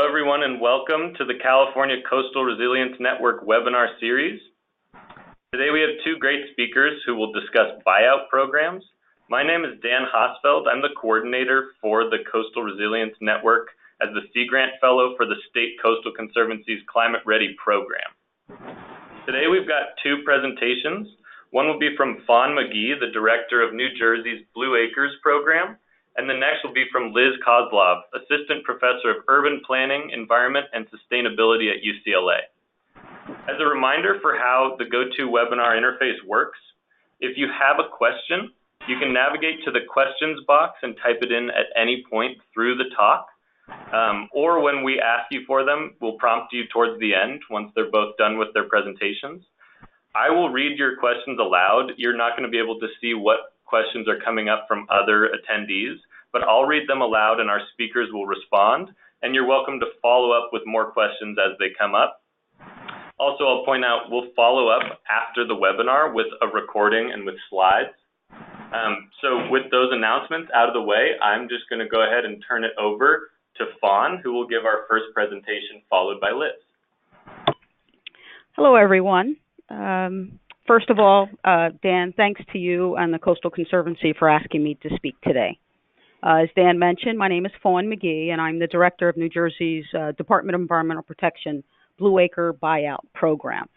everyone, and welcome to the California Coastal Resilience Network webinar series. Today we have two great speakers who will discuss buyout programs. My name is Dan Hosfeld. I'm the coordinator for the Coastal Resilience Network as the Sea Grant Fellow for the State Coastal Conservancy's Climate Ready program. Today we've got two presentations. One will be from Fawn McGee, the director of New Jersey's Blue Acres program, and the next will be from Liz Koslov, Assistant Professor of Urban Planning, Environment, and Sustainability at UCLA. As a reminder for how the GoToWebinar interface works, if you have a question, you can navigate to the questions box and type it in at any point through the talk, or when we ask you for them, we'll prompt you towards the end once they're both done with their presentations. I will read your questions aloud. You're not going to be able to see what questions are coming up from other attendees, but I'll read them aloud and our speakers will respond, and you're welcome to follow up with more questions as they come up. Also, I'll point out we'll follow up after the webinar with a recording and with slides. So with those announcements out of the way, I'm just going to go ahead and turn it over to Fawn, who will give our first presentation, followed by Liz. Hello, everyone. First of all, Dan, thanks to you and the Coastal Conservancy for asking me to speak today. As Dan mentioned, my name is Fawn McGee, and I'm the director of New Jersey's Department of Environmental Protection Blue Acre Buyout program.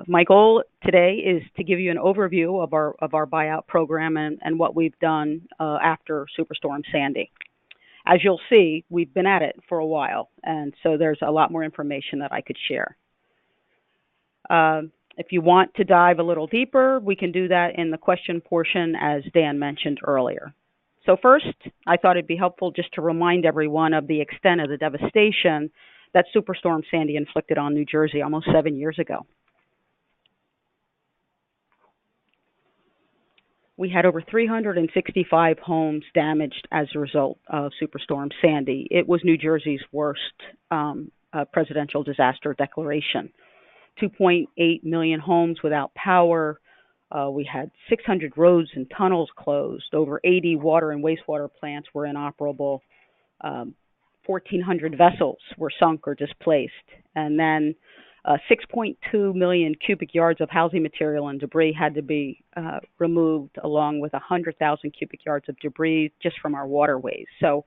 My goal today is to give you an overview of our buyout program and what we've done after Superstorm Sandy. As you'll see, we've been at it for a while, and so there's a lot more information that I could share. If you want to dive a little deeper, we can do that in the question portion, as Dan mentioned earlier. So first, I thought it'd be helpful just to remind everyone of the extent of the devastation that Superstorm Sandy inflicted on New Jersey almost 7 years ago. We had over 365 homes damaged as a result of Superstorm Sandy. It was New Jersey's worst presidential disaster declaration. 2.8 million homes without power. We had 600 roads and tunnels closed. Over 80 water and wastewater plants were inoperable. 1,400 vessels were sunk or displaced. And then 6.2 million cubic yards of housing material and debris had to be removed, along with 100,000 cubic yards of debris just from our waterways. So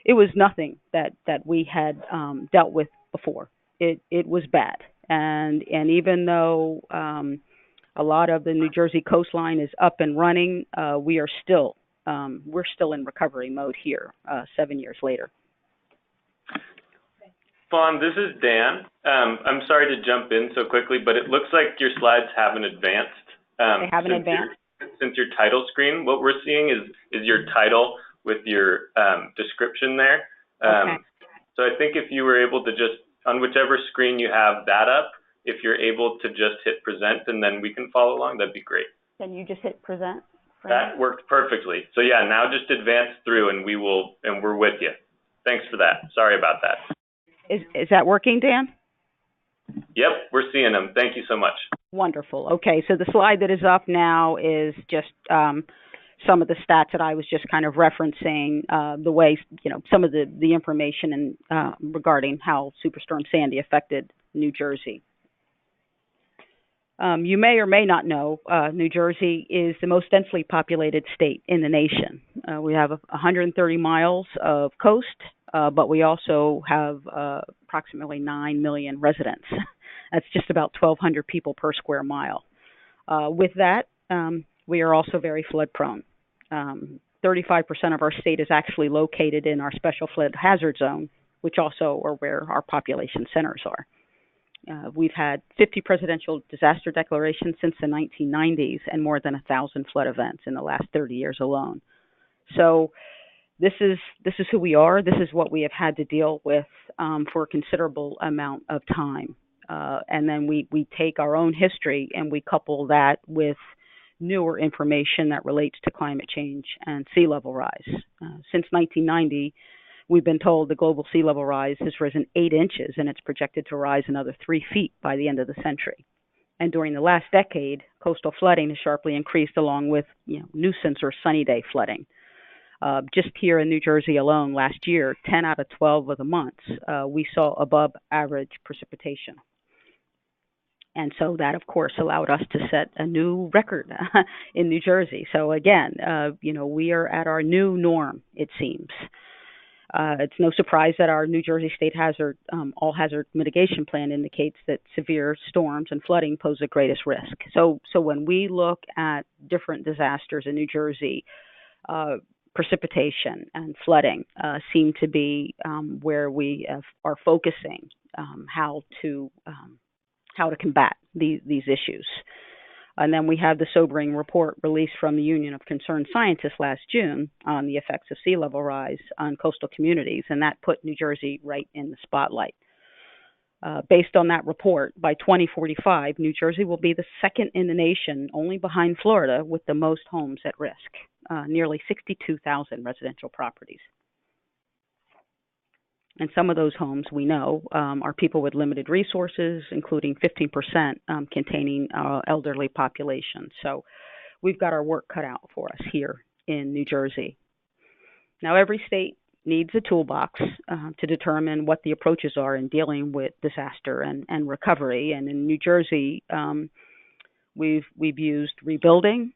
it was nothing that we had dealt with before. It was bad. And even though a lot of the New Jersey coastline is up and running, we're still in recovery mode here 7 years later. Fawn, this is Dan. I'm sorry to jump in so quickly, but it looks like your slides haven't advanced. They haven't advanced? Since your title screen, what we're seeing is your title with your description there. Okay. So I think if you were able to just, on whichever screen you have that up, if you're able to just hit present and then we can follow along, that'd be great. Can you just hit present? That worked perfectly. So yeah, now just advance through and we're with you. Thanks for that. Sorry about that. Is that working, Dan? Yep, we're seeing them. Thank you so much. Wonderful. Okay, so the slide that is up now is just some of the stats that I was just kind of referencing, the way, some of the information regarding how Superstorm Sandy affected New Jersey. You may or may not know, New Jersey is the most densely populated state in the nation. We have 130 miles of coast, but we also have approximately 9 million residents. That's just about 1,200 people per square mile. With that, we are also very flood prone. 35% of our state is actually located in our special flood hazard zone, which also are where our population centers are. We've had 50 presidential disaster declarations since the 1990s and more than 1,000 flood events in the last 30 years alone. So this is who we are. This is what we have had to deal with for a considerable amount of time. And then we take our own history and we couple that with newer information that relates to climate change and sea level rise. Since 1990, we've been told the global sea level rise has risen 8 inches and it's projected to rise another 3 feet by the end of the century. And during the last decade, coastal flooding has sharply increased along with nuisance or sunny day flooding. Just here in New Jersey alone last year, 10 out of 12 of the months, we saw above average precipitation. And so that, of course, allowed us to set a new record in New Jersey. So again, we are at our new norm, it seems. It's no surprise that our New Jersey State All Hazard Mitigation Plan indicates that severe storms and flooding pose the greatest risk. So when we look at different disasters in New Jersey, precipitation and flooding seem to be where we are focusing how to combat these issues. And then we have the sobering report released from the Union of Concerned Scientists last June on the effects of sea level rise on coastal communities, and that put New Jersey right in the spotlight. Based on that report, by 2045, New Jersey will be the second in the nation, only behind Florida, with the most homes at risk, nearly 62,000 residential properties. And some of those homes, we know, are people with limited resources, including 15% containing elderly population. So we've got our work cut out for us here in New Jersey. Now, every state needs a toolbox to determine what the approaches are in dealing with disaster and recovery. And in New Jersey, we've used rebuilding,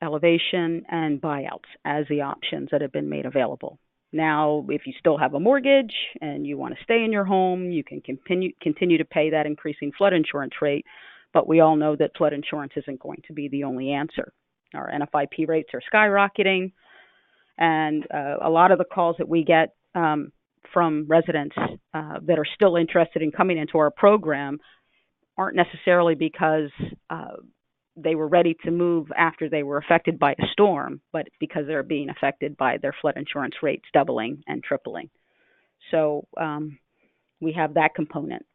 elevation, and buyouts as the options that have been made available. Now, if you still have a mortgage and you want to stay in your home, you can continue to pay that increasing flood insurance rate, but we all know that flood insurance isn't going to be the only answer. Our NFIP rates are skyrocketing, and a lot of the calls that we get from residents that are still interested in coming into our program aren't necessarily because they were ready to move after they were affected by a storm, but because they're being affected by their flood insurance rates doubling and tripling. So we have that component.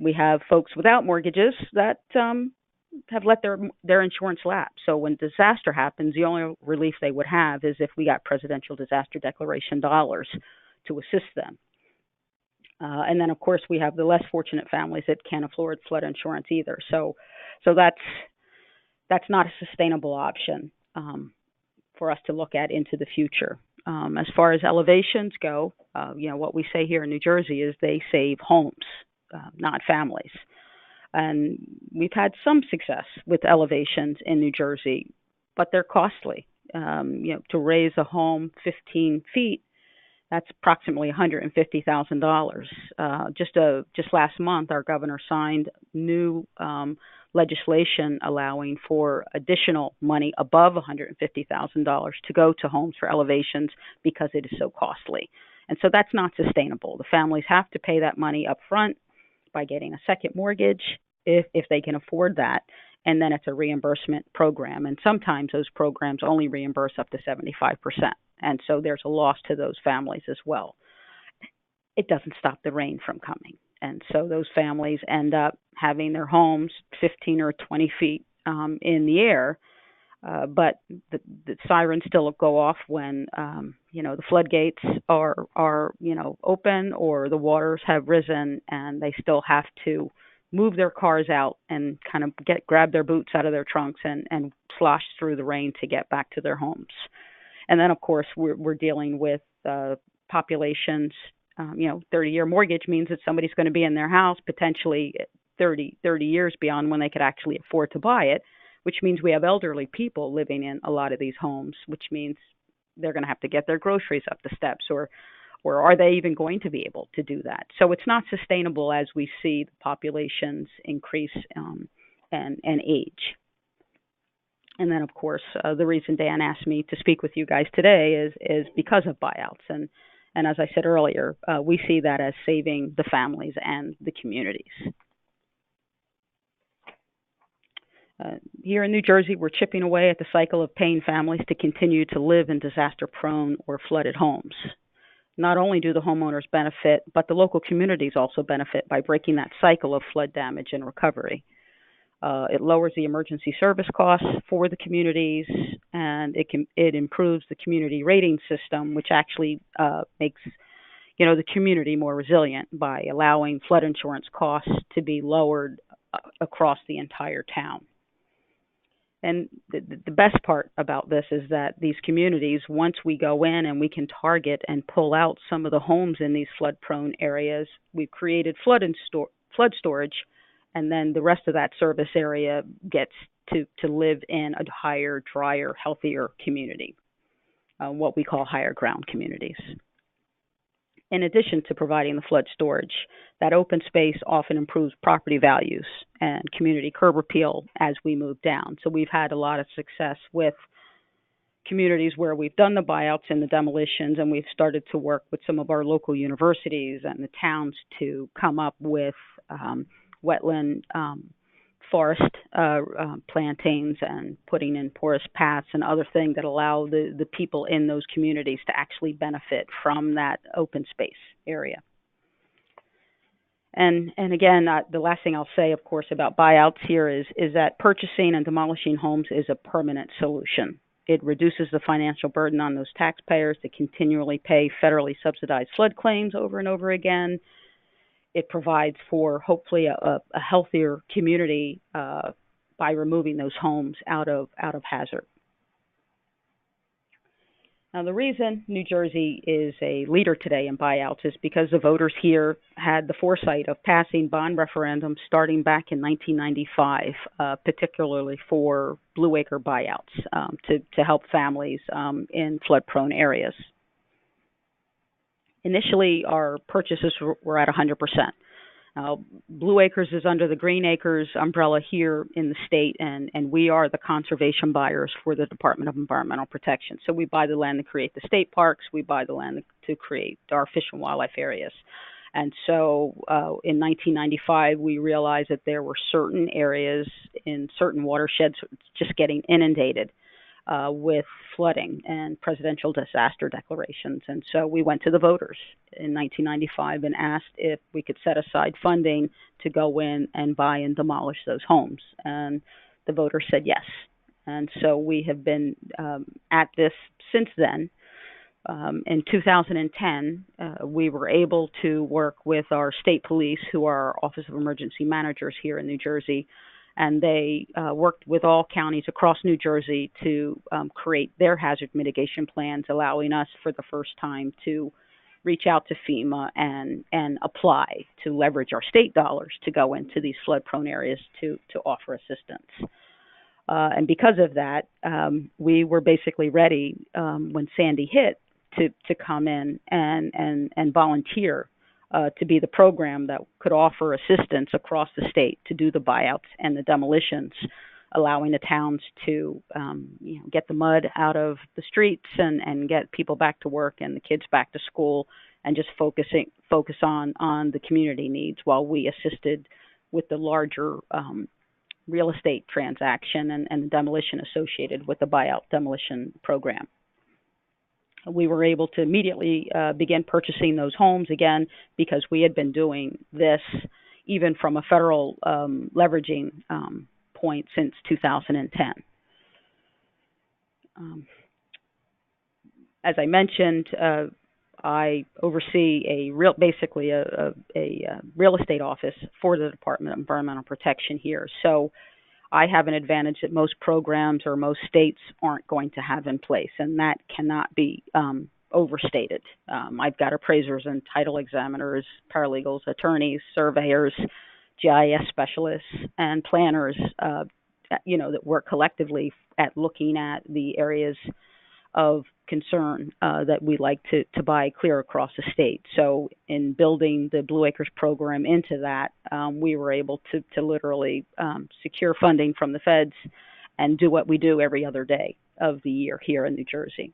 We have folks without mortgages that have let their insurance lapse. So when disaster happens, the only relief they would have is if we got presidential disaster declaration dollars to assist them. And then, of course, we have the less fortunate families that can't afford flood insurance either. So that's not a sustainable option for us to look at into the future. As far as elevations go, what we say here in New Jersey is they save homes, not families. And we've had some success with elevations in New Jersey, but they're costly. To raise a home 15 feet, that's approximately $150,000. Just last month, our governor signed new legislation allowing for additional money above $150,000 to go to homes for elevations because it is so costly. And so that's not sustainable. The families have to pay that money up front by getting a second mortgage if they can afford that. And then it's a reimbursement program. And sometimes those programs only reimburse up to 75%. And so there's a loss to those families as well. It doesn't stop the rain from coming. And so those families end up having their homes 15 or 20 feet in the air, but the sirens still go off when the floodgates are open or the waters have risen, and they still have to move their cars out and kind of grab their boots out of their trunks and slosh through the rain to get back to their homes. And then, of course, we're dealing with populations. 30-year mortgage means that somebody's going to be in their house potentially 30 years beyond when they could actually afford to buy it, which means we have elderly people living in a lot of these homes, which means they're going to have to get their groceries up the steps, or are they even going to be able to do that? So it's not sustainable as we see the populations increase and age. And then, of course, the reason Dan asked me to speak with you guys today is because of buyouts. And as I said earlier, we see that as saving the families and the communities. Here in New Jersey, we're chipping away at the cycle of paying families to continue to live in disaster-prone or flooded homes. Not only do the homeowners benefit, but the local communities also benefit by breaking that cycle of flood damage and recovery. It lowers the emergency service costs for the communities, and it improves the community rating system, which actually makes the community more resilient by allowing flood insurance costs to be lowered across the entire town. And the best part about this is that these communities, once we go in and we can target and pull out some of the homes in these flood-prone areas, we've created flood storage, and then the rest of that service area gets to live in a higher, drier, healthier community, what we call higher ground communities. In addition to providing the flood storage, that open space often improves property values and community curb appeal as we move down. So we've had a lot of success with communities where we've done the buyouts and the demolitions, and we've started to work with some of our local universities and the towns to come up with wetland forest plantings and putting in porous paths and other things that allow the people in those communities to actually benefit from that open space area. And again, the last thing I'll say, of course, about buyouts here is that purchasing and demolishing homes is a permanent solution. It reduces the financial burden on those taxpayers to continually pay federally subsidized flood claims over and over again. It provides for hopefully a healthier community by removing those homes out of hazard. Now, the reason New Jersey is a leader today in buyouts is because the voters here had the foresight of passing bond referendums starting back in 1995, particularly for blue acre buyouts to help families in flood-prone areas. Initially, our purchases were at 100%. Blue Acres is under the Green Acres umbrella here in the state, and we are the conservation buyers for the Department of Environmental Protection. So we buy the land to create the state parks, we buy the land to create our fish and wildlife areas. And so in 1995, we realized that there were certain areas in certain watersheds just getting inundated with flooding and presidential disaster declarations. And so we went to the voters in 1995 and asked if we could set aside funding to go in and buy and demolish those homes. And the voters said yes. And so we have been at this since then. In 2010, we were able to work with our state police, who are our Office of Emergency Managers here in New Jersey, and they worked with all counties across New Jersey to create their hazard mitigation plans, allowing us for the first time to reach out to FEMA and apply to leverage our state dollars to go into these flood-prone areas to offer assistance. And because of that, we were basically ready when Sandy hit to come in and volunteer to be the program that could offer assistance across the state to do the buyouts and the demolitions, allowing the towns to get the mud out of the streets and get people back to work and the kids back to school, and just focus on the community needs while we assisted with the larger real estate transaction and the demolition associated with the buyout demolition program. We were able to immediately begin purchasing those homes again because we had been doing this even from a federal leveraging point since 2010. As I mentioned, I oversee basically a real estate office for the Department of Environmental Protection here. So I have an advantage that most programs or most states aren't going to have in place, and that cannot be overstated. I've got appraisers and title examiners, paralegals, attorneys, surveyors, GIS specialists, and planners, that work collectively at looking at the areas of concern that we like to buy clear across the state. So in building the Blue Acres program into that, we were able to literally secure funding from the feds and do what we do every other day of the year here in New Jersey.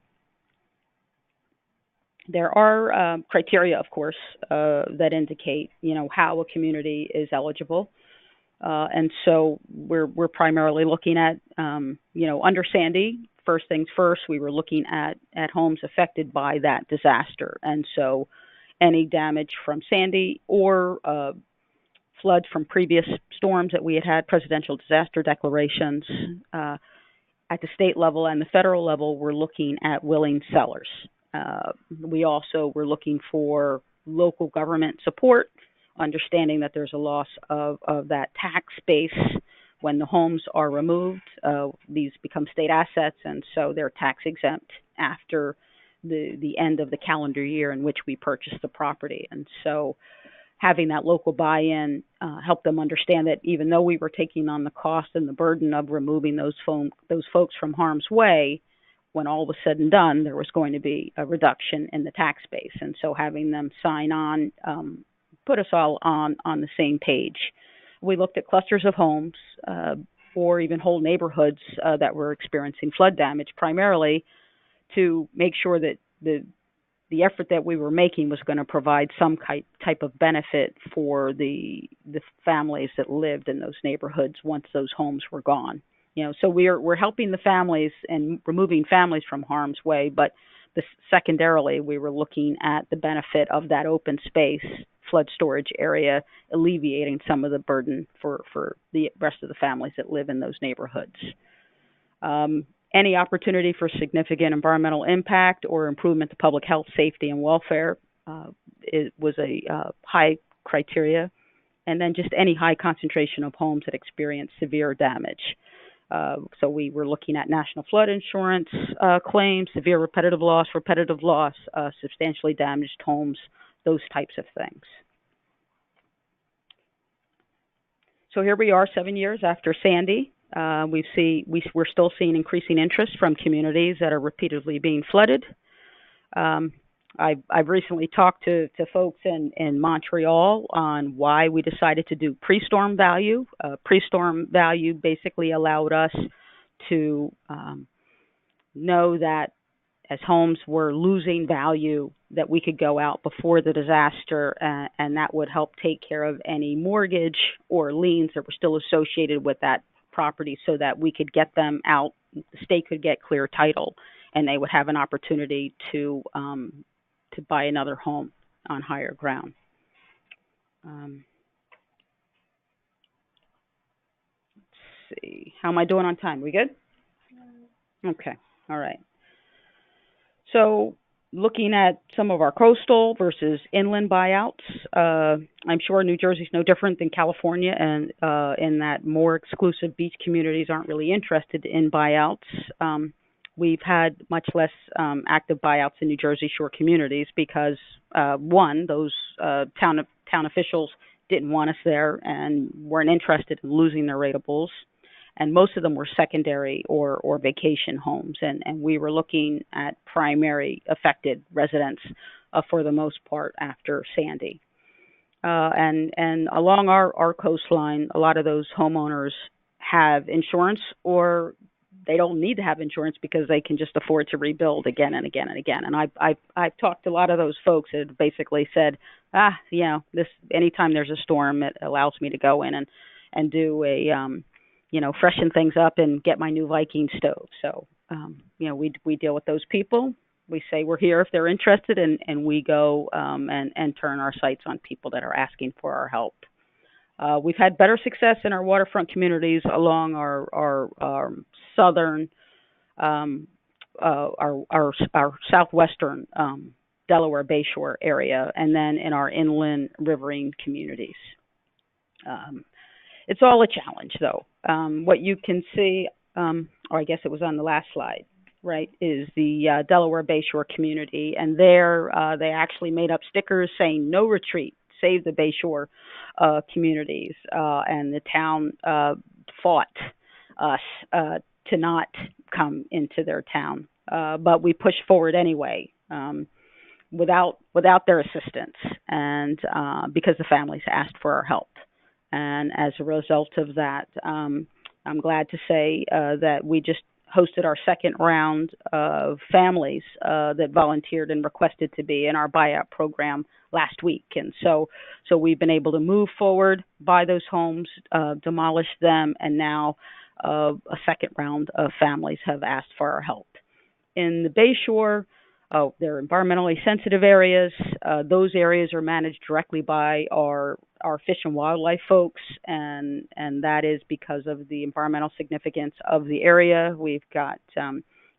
There are criteria, of course, that indicate, how a community is eligible. And so we're primarily looking at, under Sandy. First things first, we were looking at homes affected by that disaster. And so any damage from Sandy or floods from previous storms that we had presidential disaster declarations at the state level and the federal level, we're looking at willing sellers. We also were looking for local government support, understanding that there's a loss of that tax base when the homes are removed, these become state assets, and so they're tax exempt after the end of the calendar year in which we purchased the property. And so having that local buy-in helped them understand that even though we were taking on the cost and the burden of removing those folks from harm's way, when all was said and done, there was going to be a reduction in the tax base. And so having them sign on put us all on the same page. We looked at clusters of homes or even whole neighborhoods that were experiencing flood damage, primarily to make sure that the effort that we were making was going to provide some type of benefit for the families that lived in those neighborhoods once those homes were gone. So we're helping the families and removing families from harm's way, but secondarily we were looking at the benefit of that open space, flood storage area, alleviating some of the burden for the rest of the families that live in those neighborhoods. Any opportunity for significant environmental impact or improvement to public health, safety, and welfare was a high criteria. And then just any high concentration of homes that experience severe damage. So we were looking at national flood insurance claims, severe repetitive loss, substantially damaged homes, those types of things. So here we are 7 years after Sandy. We're still seeing increasing interest from communities that are repeatedly being flooded. I've recently talked to folks in Montreal on why we decided to do pre-storm value. Pre-storm value basically allowed us to know that as homes were losing value, that we could go out before the disaster, and that would help take care of any mortgage or liens that were still associated with that property, so that we could get them out, the state could get clear title, and they would have an opportunity to buy another home on higher ground. Let's see, how am I doing on time? We good? Okay, all right. So looking at some of our coastal versus inland buyouts, I'm sure New Jersey's no different than California, and in that more exclusive beach communities aren't really interested in buyouts. We've had much less active buyouts in New Jersey Shore communities because, one, those town officials didn't want us there and weren't interested in losing their ratables. And most of them were secondary or vacation homes. And we were looking at primary affected residents for the most part after Sandy. And along our coastline, a lot of those homeowners have insurance, or they don't need to have insurance because they can just afford to rebuild again and again and again. And I've talked to a lot of those folks that basically said, this anytime there's a storm, it allows me to go in and do a freshen things up and get my new Viking stove. So, we deal with those people. We say we're here if they're interested, and we go and turn our sights on people that are asking for our help. We've had better success in our waterfront communities along our southern, our southwestern Delaware Bayshore area, and then in our inland riverine communities. It's all a challenge, though. What you can see, or I guess it was on the last slide, right, is the Delaware Bayshore community. And there they actually made up stickers saying, "No retreat, save the Bayshore communities." And the town fought us to not come into their town. But we pushed forward anyway without their assistance, and because the families asked for our help. And as a result of that, I'm glad to say that we just hosted our second round of families that volunteered and requested to be in our buyout program last week. And so we've been able to move forward, buy those homes, demolish them, and now a second round of families have asked for our help. In the Bayshore, they're environmentally sensitive areas. Those areas are managed directly by our fish and wildlife folks, and that is because of the environmental significance of the area. We've got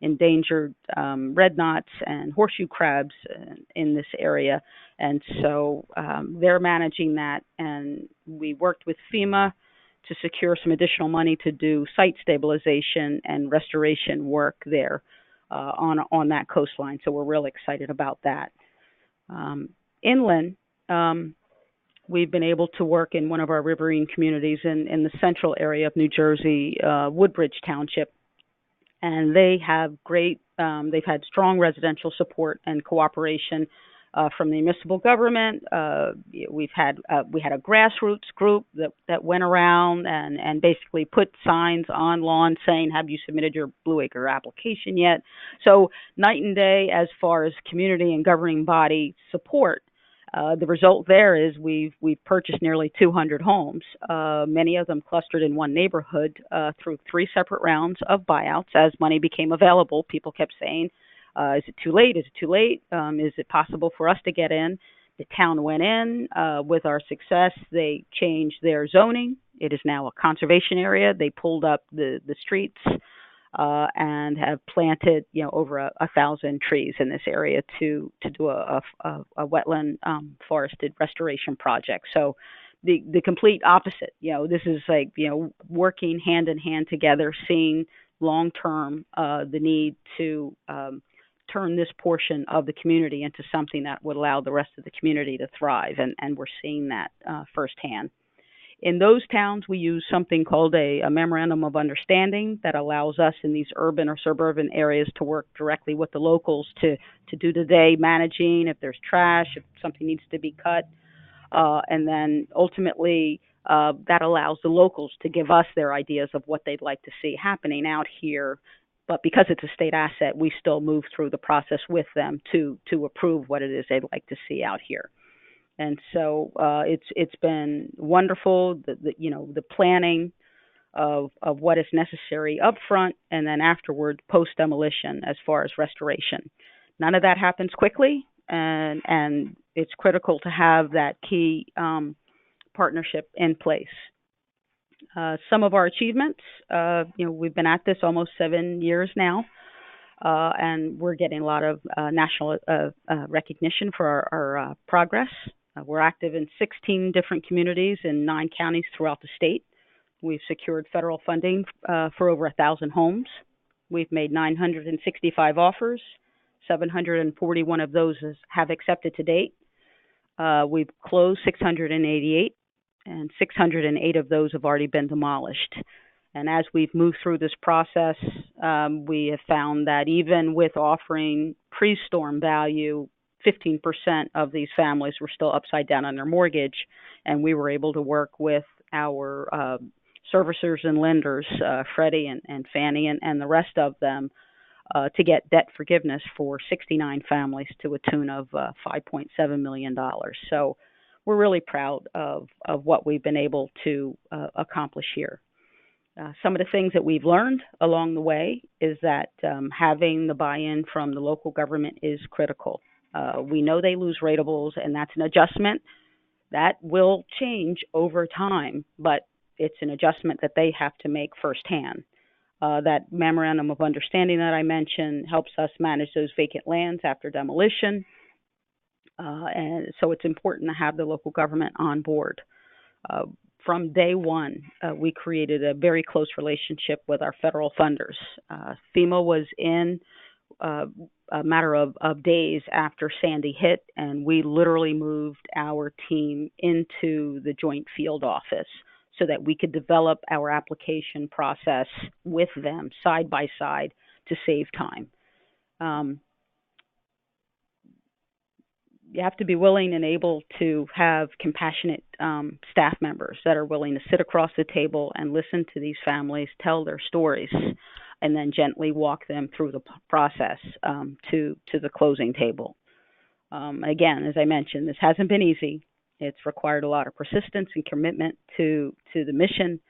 endangered red knots and horseshoe crabs in this area, and so they're managing that. And we worked with FEMA to to secure some additional money to do site stabilization and restoration work there on that coastline. So we're really excited about that. Inland, we've been able to work in one of our riverine communities in the central area of New Jersey, Woodbridge Township, and they have they've had strong residential support and cooperation from the municipal government. We had a grassroots group that went around and basically put signs on lawns saying, "Have you submitted your Blue Acre application yet?" So night and day as far as community and governing body support. The result there is we've purchased nearly 200 homes, many of them clustered in one neighborhood through 3 separate rounds of buyouts. As money became available, people kept saying, is it too late? Is it too late? Is it possible for us to get in? The town went in. With our success, they changed their zoning. It is now a conservation area. They pulled up the streets and have planted, over 1,000 trees in this area to do a wetland forested restoration project. So the complete opposite. This is like working hand in hand together, seeing long term the need to turn this portion of the community into something that would allow the rest of the community to thrive, and we're seeing that firsthand. In those towns, we use something called a memorandum of understanding that allows us in these urban or suburban areas to work directly with the locals to do the day managing, if there's trash, if something needs to be cut. And then ultimately, that allows the locals to give us their ideas of what they'd like to see happening out here. But because it's a state asset, we still move through the process with them to approve what it is they'd like to see out here. And so it's been wonderful, the planning of what is necessary up front, and then afterward, post-demolition as far as restoration. None of that happens quickly, and it's critical to have that key partnership in place. Some of our achievements, we've been at this almost 7 years now, and we're getting a lot of national recognition for our progress. We're active in 16 different communities in 9 counties throughout the state. We've secured federal funding for over 1,000 homes. We've made 965 offers. 741 of those have accepted to date. We've closed 688, and 608 of those have already been demolished. And as we've moved through this process, we have found that even with offering pre-storm value, 15% of these families were still upside down on their mortgage, and we were able to work with our servicers and lenders, Freddie and Fannie and the rest of them, to get debt forgiveness for 69 families to a tune of $5.7 million. So we're really proud of what we've been able to accomplish here. Some of the things that we've learned along the way is that having the buy-in from the local government is critical. We know they lose ratables, and that's an adjustment that will change over time, but it's an adjustment that they have to make firsthand. That memorandum of understanding that I mentioned helps us manage those vacant lands after demolition, and so it's important to have the local government on board. From day one, we created a very close relationship with our federal funders. FEMA was in a matter of days after Sandy hit, and we literally moved our team into the joint field office so that we could develop our application process with them side by side to save time. You have to be willing and able to have compassionate staff members that are willing to sit across the table and listen to these families tell their stories, and then gently walk them through the process to the closing table. Again, as I mentioned, this hasn't been easy. It's required a lot of persistence and commitment to the mission,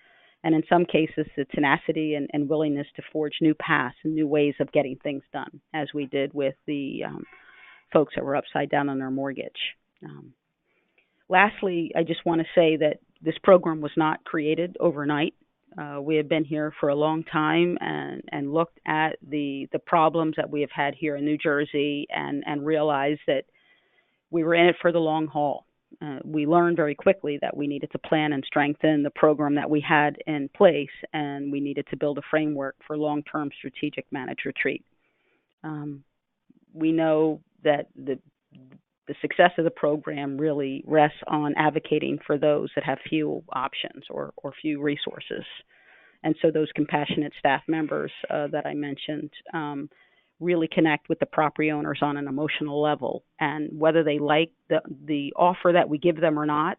and in some cases, the tenacity and willingness to forge new paths and new ways of getting things done, as we did with the folks that were upside down on their mortgage. Lastly, I just want to say that this program was not created overnight. We have been here for a long time and looked at the problems that we have had here in New Jersey and realized that we were in it for the long haul. We learned very quickly that we needed to plan and strengthen the program that we had in place, and we needed to build a framework for long-term strategic managed retreat. We know that the success of the program really rests on advocating for those that have few options or few resources. And so those compassionate staff members that I mentioned really connect with the property owners on an emotional level. And whether they like the offer that we give them or not,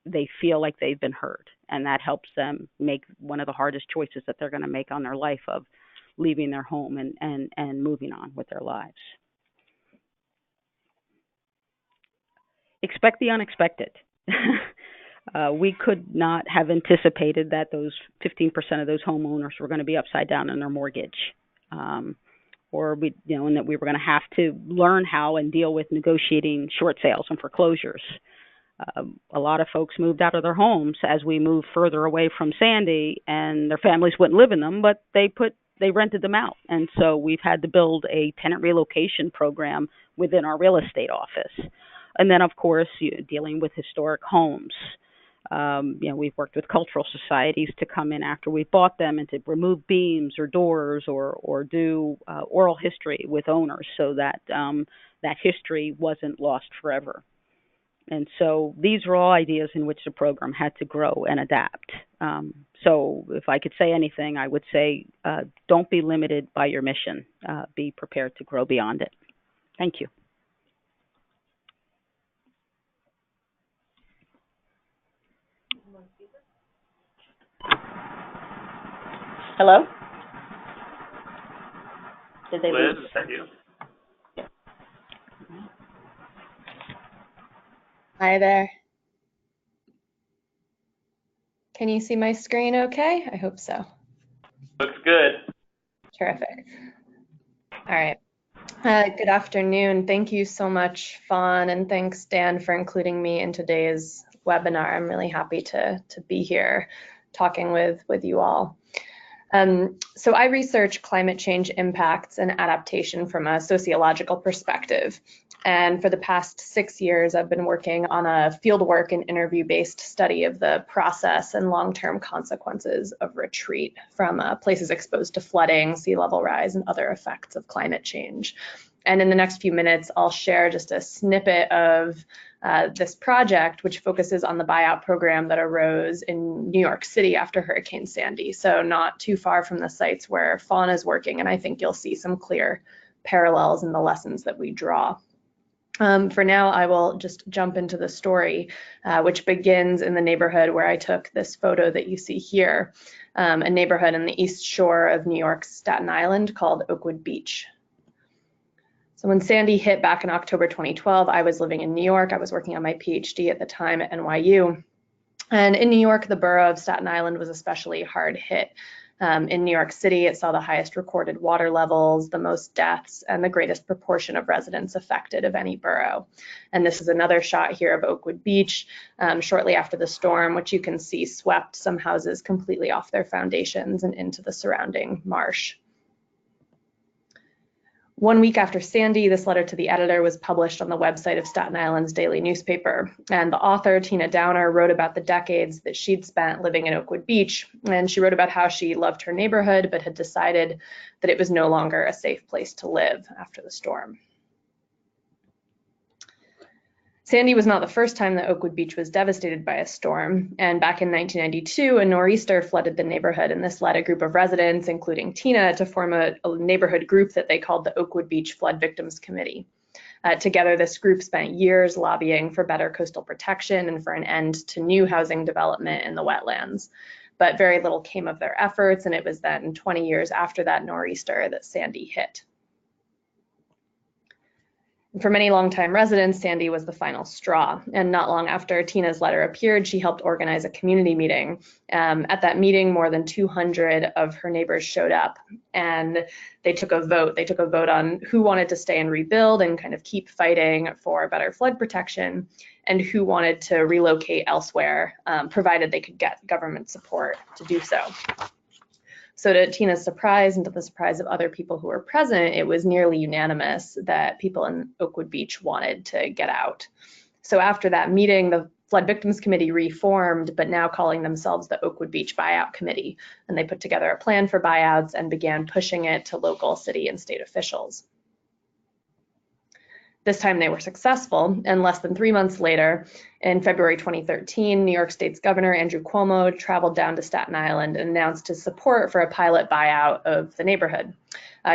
they feel like they've been heard. And that helps them make one of the hardest choices that they're going to make on their life of leaving their home and moving on with their lives. Expect the unexpected. We could not have anticipated that those 15% of those homeowners were going to be upside down in their mortgage, or and that we were going to have to learn how and deal with negotiating short sales and foreclosures. A lot of folks moved out of their homes as we moved further away from Sandy, and their families wouldn't live in them, but they rented them out. And so we've had to build a tenant relocation program within our real estate office. And then, of course, dealing with historic homes. We've worked with cultural societies to come in after we bought them and to remove beams or doors or do oral history with owners so that that history wasn't lost forever. And so these are all ideas in which the program had to grow and adapt. So if I could say anything, I would say don't be limited by your mission. Be prepared to grow beyond it. Thank you. Hello? Did they Liz, leave? is that you? Yeah. Hi there. Can you see my screen okay? I hope so. Looks good. Terrific. All right. Good afternoon. Thank you so much, Fawn, and thanks, Dan, for including me in today's webinar. I'm really happy to be here talking with you all. So I research climate change impacts and adaptation from a sociological perspective. And for the past 6 years, I've been working on a fieldwork and interview-based study of the process and long-term consequences of retreat from places exposed to flooding, sea level rise, and other effects of climate change. And in the next few minutes, I'll share just a snippet of this project, which focuses on the buyout program that arose in New York City after Hurricane Sandy. So not too far from the sites where Fawn is working, and I think you'll see some clear parallels in the lessons that we draw. For now, I will just jump into the story, which begins in the neighborhood where I took this photo that you see here, a neighborhood in the East Shore of New York's Staten Island called Oakwood Beach. So when Sandy hit back in October 2012, I was living in New York. I was working on my PhD at the time at NYU. And in New York, the borough of Staten Island was especially hard hit. In New York City, it saw the highest recorded water levels, the most deaths, and the greatest proportion of residents affected of any borough. And this is another shot here of Oakwood Beach shortly after the storm, which you can see swept some houses completely off their foundations and into the surrounding marsh. 1 week after Sandy, this letter to the editor was published on the website of Staten Island's daily newspaper. And the author, Tina Downer, wrote about the decades that she'd spent living in Oakwood Beach. And she wrote about how she loved her neighborhood, but had decided that it was no longer a safe place to live after the storm. Sandy was not the first time that Oakwood Beach was devastated by a storm, and back in 1992, a nor'easter flooded the neighborhood, and this led a group of residents, including Tina, to form a neighborhood group that they called the Oakwood Beach Flood Victims Committee. Together, this group spent years lobbying for better coastal protection and for an end to new housing development in the wetlands. But very little came of their efforts, and it was then 20 years after that nor'easter that Sandy hit. For many longtime residents, Sandy was the final straw. And not long after Tina's letter appeared, she helped organize a community meeting. At that meeting, more than 200 of her neighbors showed up, and they took a vote. They took a vote on who wanted to stay and rebuild and kind of keep fighting for better flood protection, and who wanted to relocate elsewhere, provided they could get government support to do so. So to Tina's surprise and to the surprise of other people who were present, it was nearly unanimous that people in Oakwood Beach wanted to get out. So after that meeting, the Flood Victims Committee reformed, but now calling themselves the Oakwood Beach Buyout Committee. And they put together a plan for buyouts and began pushing it to local city and state officials. This time they were successful, and less than 3 months later, in February 2013, New York State's Governor Andrew Cuomo traveled down to Staten Island and announced his support for a pilot buyout of the neighborhood.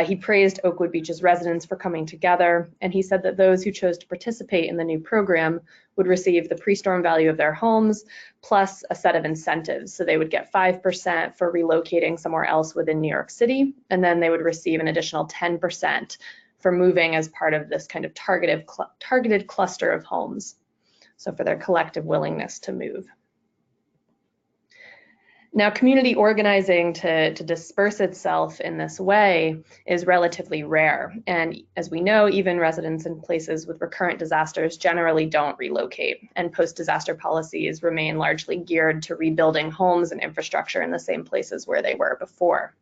He praised Oakwood Beach's residents for coming together, and he said that those who chose to participate in the new program would receive the pre-storm value of their homes, plus a set of incentives. So they would get 5% for relocating somewhere else within New York City, and then they would receive an additional 10% for moving as part of this kind of targeted cluster of homes. So for their collective willingness to move. Now, community organizing to disperse itself in this way is relatively rare. And as we know, even residents in places with recurrent disasters generally don't relocate, and post-disaster policies remain largely geared to rebuilding homes and infrastructure in the same places where they were before.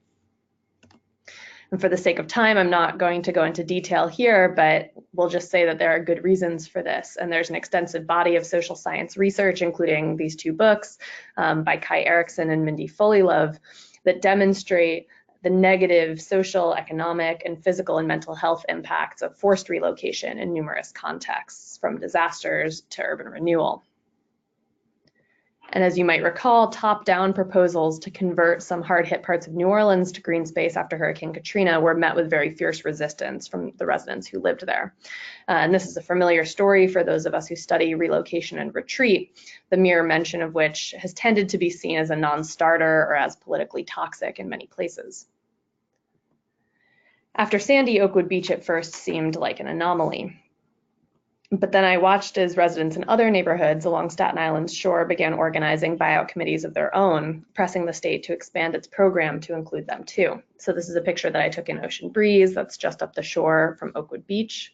And for the sake of time, I'm not going to go into detail here, but we'll just say that there are good reasons for this. And there's an extensive body of social science research, including these two books by Kai Erickson and Mindy Foley-Love, that demonstrate the negative social, economic, and physical and mental health impacts of forced relocation in numerous contexts, from disasters to urban renewal. And as you might recall, top-down proposals to convert some hard-hit parts of New Orleans to green space after Hurricane Katrina were met with very fierce resistance from the residents who lived there. And this is a familiar story for those of us who study relocation and retreat, the mere mention of which has tended to be seen as a non-starter or as politically toxic in many places. After Sandy, Oakwood Beach at first seemed like an anomaly. But then I watched as residents in other neighborhoods along Staten Island's shore began organizing buyout committees of their own, pressing the state to expand its program to include them too. So this is a picture that I took in Ocean Breeze, that's just up the shore from Oakwood Beach.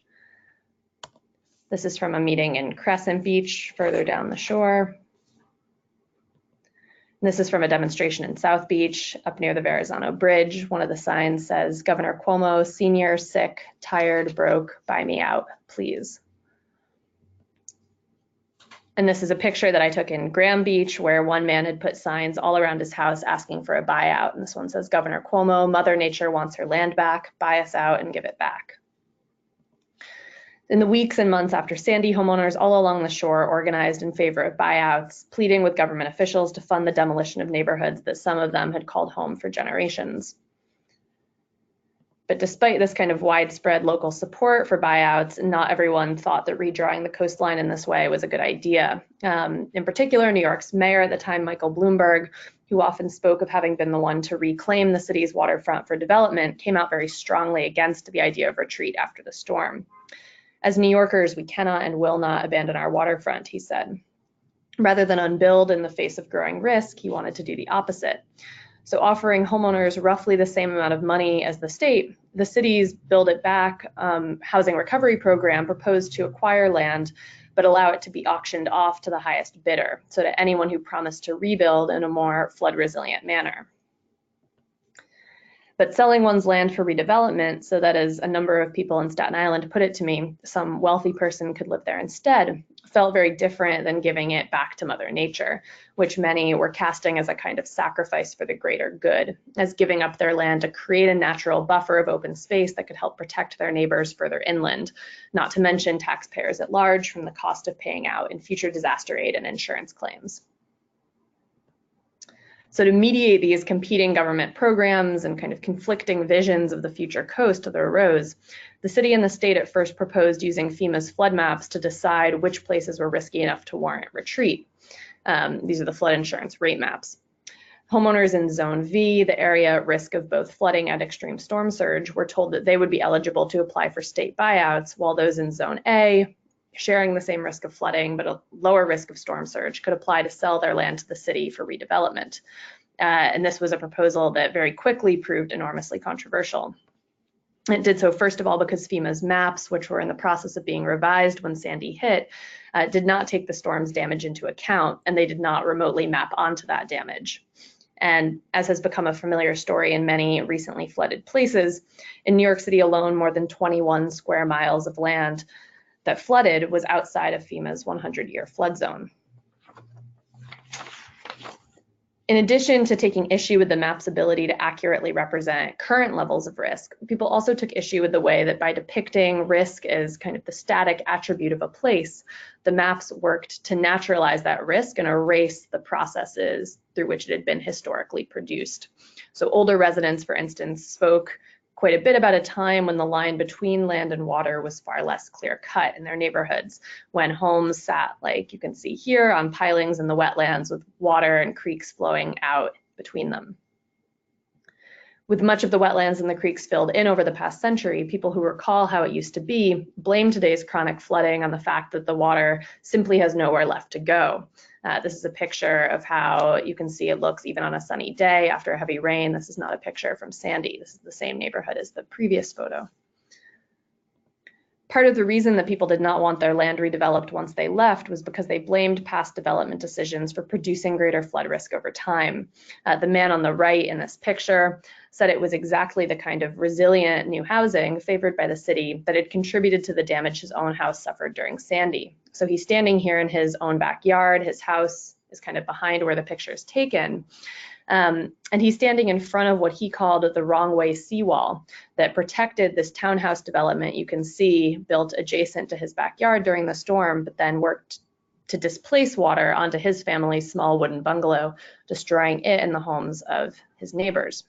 This is from a meeting in Crescent Beach, further down the shore. And this is from a demonstration in South Beach, up near the Verrazano Bridge. One of the signs says, "Governor Cuomo, senior, sick, tired, broke, buy me out, please." And this is a picture that I took in Graham Beach, where one man had put signs all around his house asking for a buyout. And this one says, "Governor Cuomo, Mother Nature wants her land back, buy us out and give it back." In the weeks and months after Sandy, homeowners all along the shore organized in favor of buyouts, pleading with government officials to fund the demolition of neighborhoods that some of them had called home for generations. But despite this kind of widespread local support for buyouts, not everyone thought that redrawing the coastline in this way was a good idea. In particular, New York's mayor at the time, Michael Bloomberg, who often spoke of having been the one to reclaim the city's waterfront for development, came out very strongly against the idea of retreat after the storm. "As New Yorkers, we cannot and will not abandon our waterfront," he said. Rather than unbuild in the face of growing risk, he wanted to do the opposite. So offering homeowners roughly the same amount of money as the state, the city's Build It Back housing recovery program proposed to acquire land, but allow it to be auctioned off to the highest bidder, so to anyone who promised to rebuild in a more flood resilient manner. But selling one's land for redevelopment, so that as a number of people in Staten Island put it to me, some wealthy person could live there instead, felt very different than giving it back to Mother Nature, which many were casting as a kind of sacrifice for the greater good, as giving up their land to create a natural buffer of open space that could help protect their neighbors further inland, not to mention taxpayers at large from the cost of paying out in future disaster aid and insurance claims. So to mediate these competing government programs and kind of conflicting visions of the future coast that arose, the city and the state at first proposed using FEMA's flood maps to decide which places were risky enough to warrant retreat. These are the flood insurance rate maps. Homeowners in Zone V, the area at risk of both flooding and extreme storm surge, were told that they would be eligible to apply for state buyouts, while those in Zone A, sharing the same risk of flooding but a lower risk of storm surge, could apply to sell their land to the city for redevelopment. And this was a proposal that very quickly proved enormously controversial. It did so, first of all, because FEMA's maps, which were in the process of being revised when Sandy hit, did not take the storm's damage into account, and they did not remotely map onto that damage. And as has become a familiar story in many recently flooded places, in New York City alone, more than 21 square miles of land that flooded was outside of FEMA's 100-year flood zone. In addition to taking issue with the map's ability to accurately represent current levels of risk, people also took issue with the way that by depicting risk as kind of the static attribute of a place, the maps worked to naturalize that risk and erase the processes through which it had been historically produced. So older residents, for instance, spoke quite a bit about a time when the line between land and water was far less clear-cut in their neighborhoods, when homes sat, like you can see here, on pilings in the wetlands with water and creeks flowing out between them. With much of the wetlands and the creeks filled in over the past century, people who recall how it used to be blame today's chronic flooding on the fact that the water simply has nowhere left to go. This is a picture of how you can see it looks even on a sunny day after a heavy rain. This is not a picture from Sandy. This is the same neighborhood as the previous photo. Part of the reason that people did not want their land redeveloped once they left was because they blamed past development decisions for producing greater flood risk over time. The man on the right in this picture said it was exactly the kind of resilient new housing favored by the city that had contributed to the damage his own house suffered during Sandy. So he's standing here in his own backyard. His house is kind of behind where the picture is taken. And he's standing in front of what he called the wrong way seawall that protected this townhouse development you can see built adjacent to his backyard during the storm, but then worked to displace water onto his family's small wooden bungalow, destroying it and the homes of his neighbors.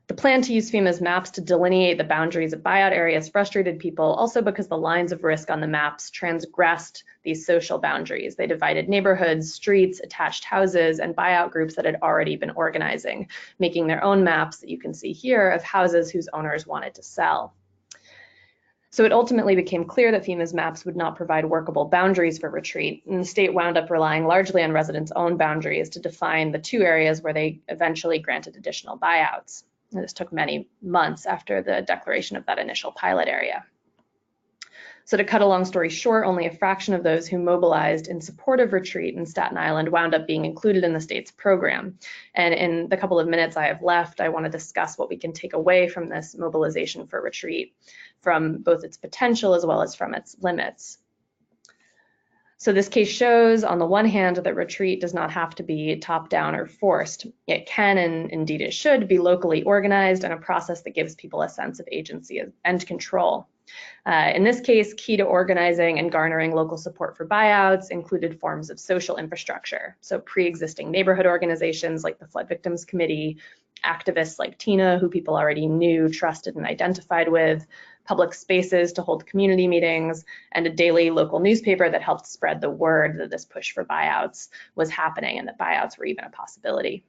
The plan to use FEMA's maps to delineate the boundaries of buyout areas frustrated people also because the lines of risk on the maps transgressed these social boundaries. They divided neighborhoods, streets, attached houses, and buyout groups that had already been organizing, making their own maps that you can see here of houses whose owners wanted to sell. So it ultimately became clear that FEMA's maps would not provide workable boundaries for retreat, and the state wound up relying largely on residents' own boundaries to define the two areas where they eventually granted additional buyouts. And this took many months after the declaration of that initial pilot area. So to cut a long story short, only a fraction of those who mobilized in support of retreat in Staten Island wound up being included in the state's program. And in the couple of minutes I have left, I want to discuss what we can take away from this mobilization for retreat, from both its potential as well as from its limits. So this case shows, on the one hand, that retreat does not have to be top-down or forced. It can, and indeed it should, be locally organized and a process that gives people a sense of agency and control. In this case, key to organizing and garnering local support for buyouts included forms of social infrastructure. So pre-existing neighborhood organizations like the Flood Victims Committee, activists like Tina, who people already knew, trusted, and identified with, public spaces to hold community meetings, and a daily local newspaper that helped spread the word that this push for buyouts was happening and that buyouts were even a possibility.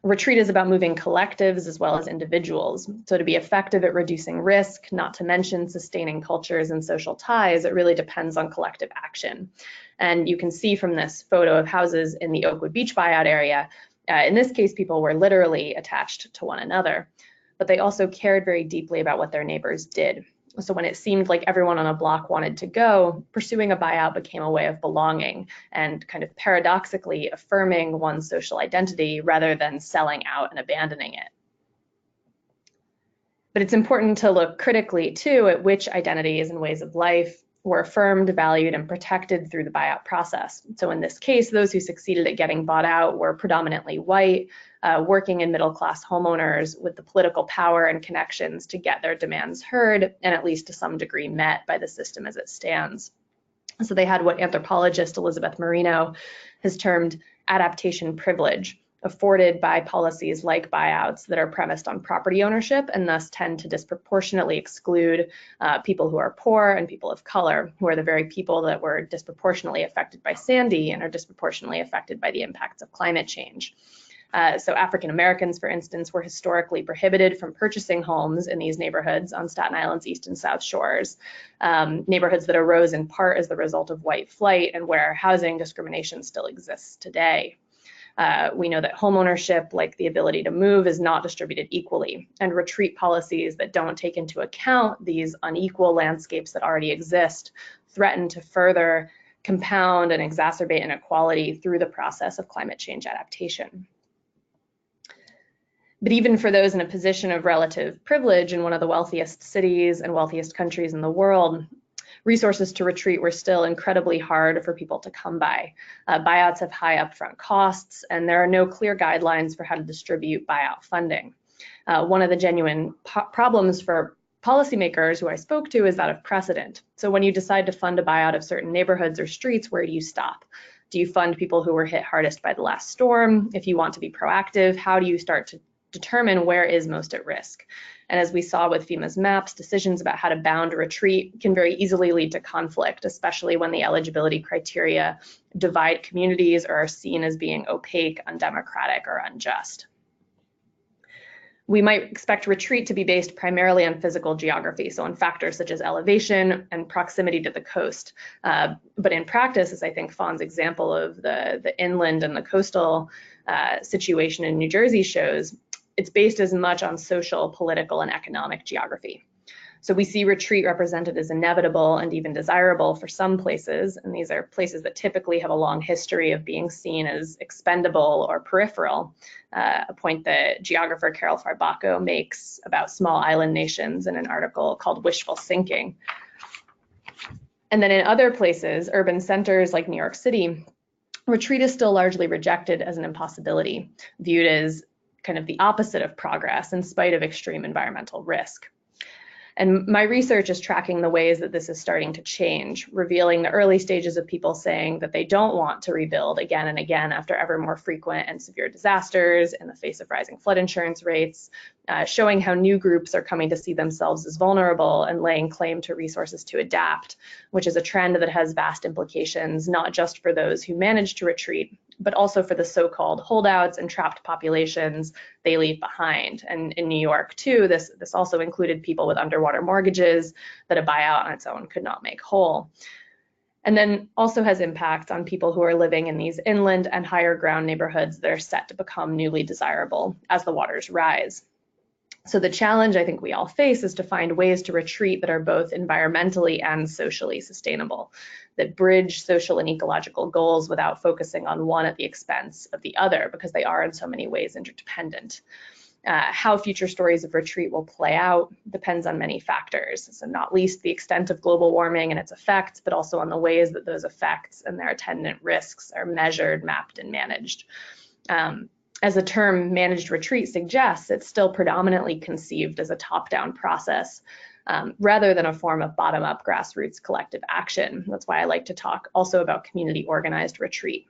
Retreat is about moving collectives as well as individuals. So to be effective at reducing risk, not to mention sustaining cultures and social ties, it really depends on collective action. And you can see from this photo of houses in the Oakwood Beach buyout area, in this case, people were literally attached to one another, but they also cared very deeply about what their neighbors did. So when it seemed like everyone on a block wanted to go, pursuing a buyout became a way of belonging and kind of paradoxically affirming one's social identity rather than selling out and abandoning it. But it's important to look critically too at which identities and ways of life were affirmed, valued, and protected through the buyout process. So in this case, those who succeeded at getting bought out were predominantly white, working and middle-class homeowners with the political power and connections to get their demands heard and at least to some degree met by the system as it stands. So they had what anthropologist Elizabeth Marino has termed adaptation privilege, afforded by policies like buyouts that are premised on property ownership and thus tend to disproportionately exclude people who are poor and people of color, who are the very people that were disproportionately affected by Sandy and are disproportionately affected by the impacts of climate change. So African Americans, for instance, were historically prohibited from purchasing homes in these neighborhoods on Staten Island's east and south shores, neighborhoods that arose in part as the result of white flight and where housing discrimination still exists today. We know that homeownership, like the ability to move, is not distributed equally, and retreat policies that don't take into account these unequal landscapes that already exist threaten to further compound and exacerbate inequality through the process of climate change adaptation. But even for those in a position of relative privilege in one of the wealthiest cities and wealthiest countries in the world, resources to retreat were still incredibly hard for people to come by. Buyouts have high upfront costs, and there are no clear guidelines for how to distribute buyout funding. One of the genuine problems for policymakers who I spoke to is that of precedent. So when you decide to fund a buyout of certain neighborhoods or streets, where do you stop? Do you fund people who were hit hardest by the last storm? If you want to be proactive, how do you start to determine where is most at risk? And as we saw with FEMA's maps, decisions about how to bound a retreat can very easily lead to conflict, especially when the eligibility criteria divide communities or are seen as being opaque, undemocratic, or unjust. We might expect retreat to be based primarily on physical geography, so on factors such as elevation and proximity to the coast. But in practice, as I think Fawn's example of the inland and the coastal situation in New Jersey shows, it's based as much on social, political, and economic geography. So we see retreat represented as inevitable and even desirable for some places, and these are places that typically have a long history of being seen as expendable or peripheral, a point that geographer Carol Farbacco makes about small island nations in an article called Wishful Sinking. And then in other places, urban centers like New York City, retreat is still largely rejected as an impossibility, viewed as kind of the opposite of progress in spite of extreme environmental risk. And my research is tracking the ways that this is starting to change, revealing the early stages of people saying that they don't want to rebuild again and again after ever more frequent and severe disasters in the face of rising flood insurance rates, showing how new groups are coming to see themselves as vulnerable and laying claim to resources to adapt, which is a trend that has vast implications, not just for those who manage to retreat, but also for the so-called holdouts and trapped populations they leave behind. And in New York too, this also included people with underwater mortgages that a buyout on its own could not make whole. And then also has impact on people who are living in these inland and higher ground neighborhoods that are set to become newly desirable as the waters rise. So the challenge I think we all face is to find ways to retreat that are both environmentally and socially sustainable, that bridge social and ecological goals without focusing on one at the expense of the other, because they are in so many ways interdependent. How future stories of retreat will play out depends on many factors, so not least the extent of global warming and its effects, but also on the ways that those effects and their attendant risks are measured, mapped, and managed. As the term managed retreat suggests, it's still predominantly conceived as a top-down process rather than a form of bottom-up grassroots collective action. That's why I like to talk also about community organized retreat,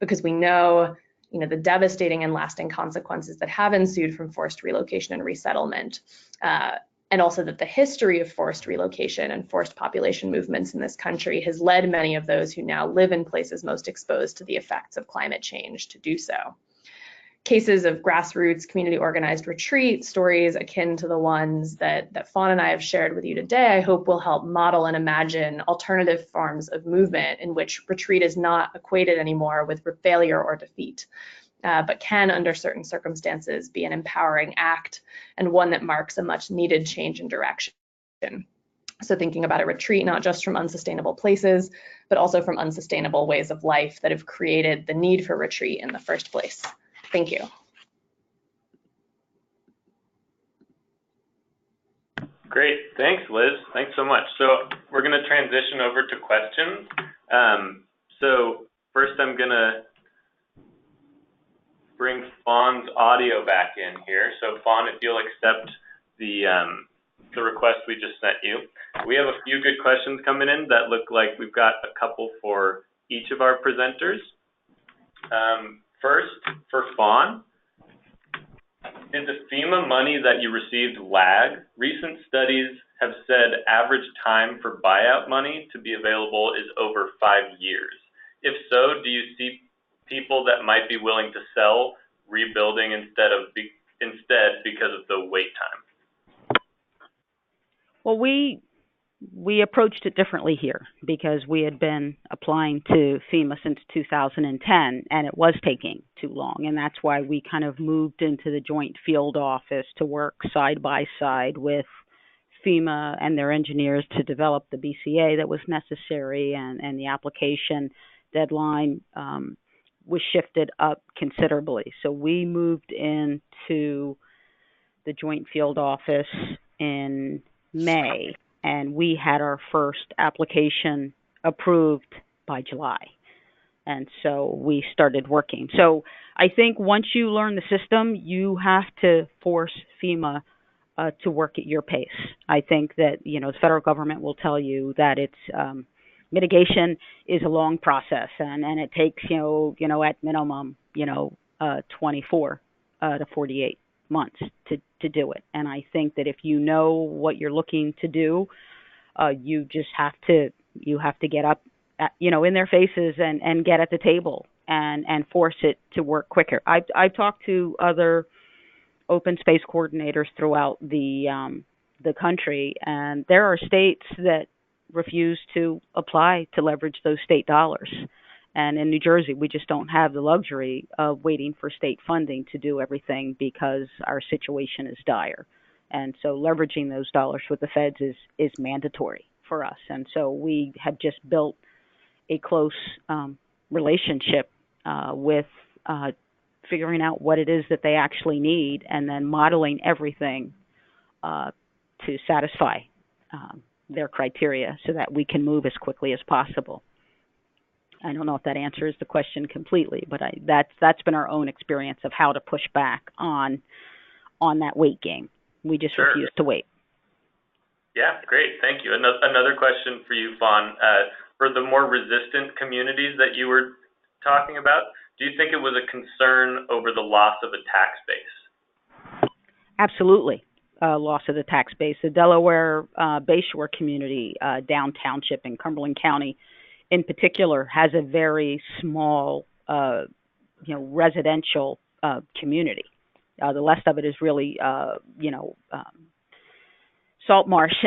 because we know the devastating and lasting consequences that have ensued from forced relocation and resettlement, and also that the history of forced relocation and forced population movements in this country has led many of those who now live in places most exposed to the effects of climate change to do so. Cases of grassroots community organized retreat, stories akin to the ones that Fawn and I have shared with you today, I hope will help model and imagine alternative forms of movement in which retreat is not equated anymore with failure or defeat, but can, under certain circumstances, be an empowering act and one that marks a much needed change in direction. So thinking about a retreat not just from unsustainable places, but also from unsustainable ways of life that have created the need for retreat in the first place. Thank you. Great, thanks Liz, thanks so much. So we're gonna transition over to questions. So first I'm gonna bring Fawn's audio back in here. So Fawn, if you'll accept the request we just sent you. We have a few good questions coming in that look like we've got a couple for each of our presenters. First, for Fawn, did the FEMA money that you received lag? Recent studies have said average time for buyout money to be available is over 5 years. If so, do you see people that might be willing to sell rebuilding instead because of the wait time? Well, we approached it differently here because we had been applying to FEMA since 2010 and it was taking too long. And that's why we kind of moved into the joint field office to work side by side with FEMA and their engineers to develop the BCA that was necessary, and the application deadline was shifted up considerably. So we moved into the Joint Field Office in May, and we had our first application approved by July. And so we started working. So I think once you learn the system, you have to force FEMA to work at your pace. I think that, the federal government will tell you that it's mitigation is a long process, and it takes, at minimum, 24 to 48 months to do it. And I think that if you know what you're looking to do, you just have to get up, in their faces and get at the table and force it to work quicker. I've talked to other open space coordinators throughout the country, and there are states that refuse to apply to leverage those state dollars. And in New Jersey, we just don't have the luxury of waiting for state funding to do everything because our situation is dire. And so leveraging those dollars with the feds is mandatory for us. And so we have just built a close relationship with figuring out what it is that they actually need, and then modeling everything to satisfy their criteria so that we can move as quickly as possible. I don't know if that answers the question completely, but that's been our own experience of how to push back on that wait game. We just refuse to wait. Yeah, great. Thank you. Another question for you, Fawn. For the more resistant communities that you were talking about, do you think it was a concern over the loss of a tax base? Absolutely. Loss of the tax base. The Delaware Bayshore community, Down Township in Cumberland County in particular, has a very small, residential community. The rest of it is really, salt marsh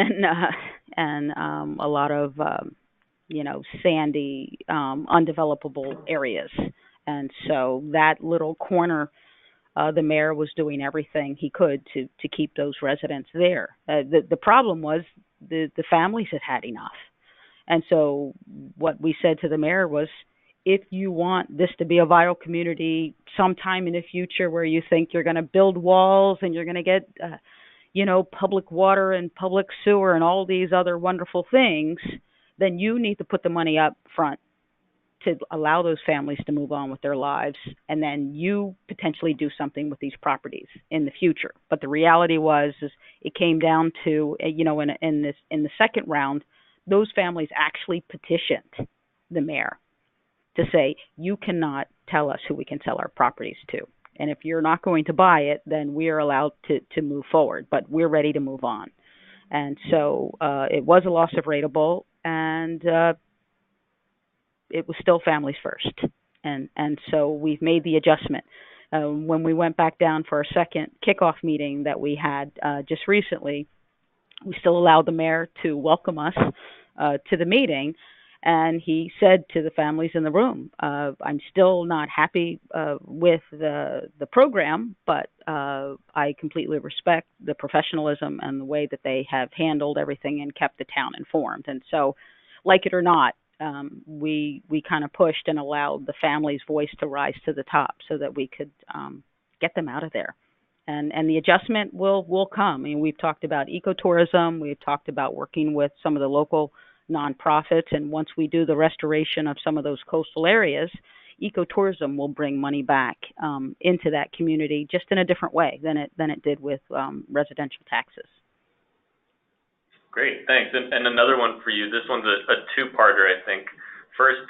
and a lot of, sandy, undevelopable areas. And so that little corner, the mayor was doing everything he could to keep those residents there. The problem was the families had enough. And so what we said to the mayor was, if you want this to be a vital community sometime in the future where you think you're going to build walls and you're going to get, public water and public sewer and all these other wonderful things, then you need to put the money up front to allow those families to move on with their lives, and then you potentially do something with these properties in the future. But the reality is it came down to, in the second round, those families actually petitioned the mayor to say, you cannot tell us who we can sell our properties to. And if you're not going to buy it, then we are allowed to move forward, but we're ready to move on. And so it was a loss of rateable, and it was still families first. And so we've made the adjustment. When we went back down for our second kickoff meeting that we had just recently, we still allowed the mayor to welcome us to the meeting. And he said to the families in the room, I'm still not happy with the program, but I completely respect the professionalism and the way that they have handled everything and kept the town informed. And so, like it or not, we kind of pushed and allowed the family's voice to rise to the top so that we could get them out of there. And the adjustment will come. I mean, we've talked about ecotourism. We've talked about working with some of the local nonprofits. And once we do the restoration of some of those coastal areas, ecotourism will bring money back into that community just in a different way than it did with residential taxes. Great, thanks. And another one for you. This one's a two-parter, I think. First,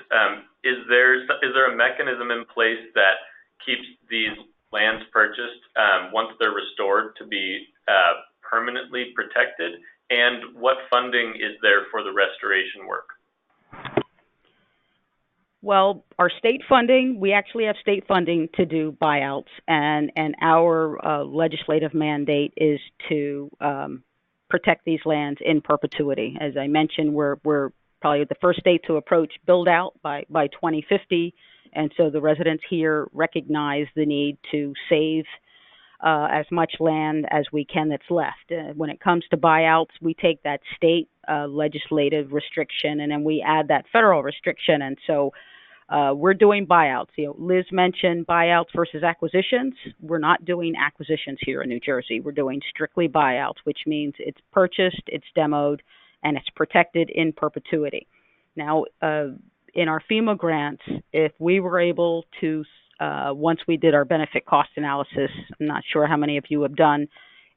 is there a mechanism in place that keeps these lands purchased once they're restored to be permanently protected? And what funding is there for the restoration work? Well, our state funding, we actually have state funding to do buyouts, and our legislative mandate is to protect these lands in perpetuity. As I mentioned, we're probably the first state to approach build out by 2050, and so the residents here recognize the need to save as much land as we can that's left. When it comes to buyouts, we take that state legislative restriction and then we add that federal restriction, and so We're doing buyouts. Liz mentioned buyouts versus acquisitions. We're not doing acquisitions here in New Jersey. We're doing strictly buyouts, which means it's purchased, it's demoed, and it's protected in perpetuity. Now, in our FEMA grants, if we were able to, once we did our benefit cost analysis, I'm not sure how many of you have done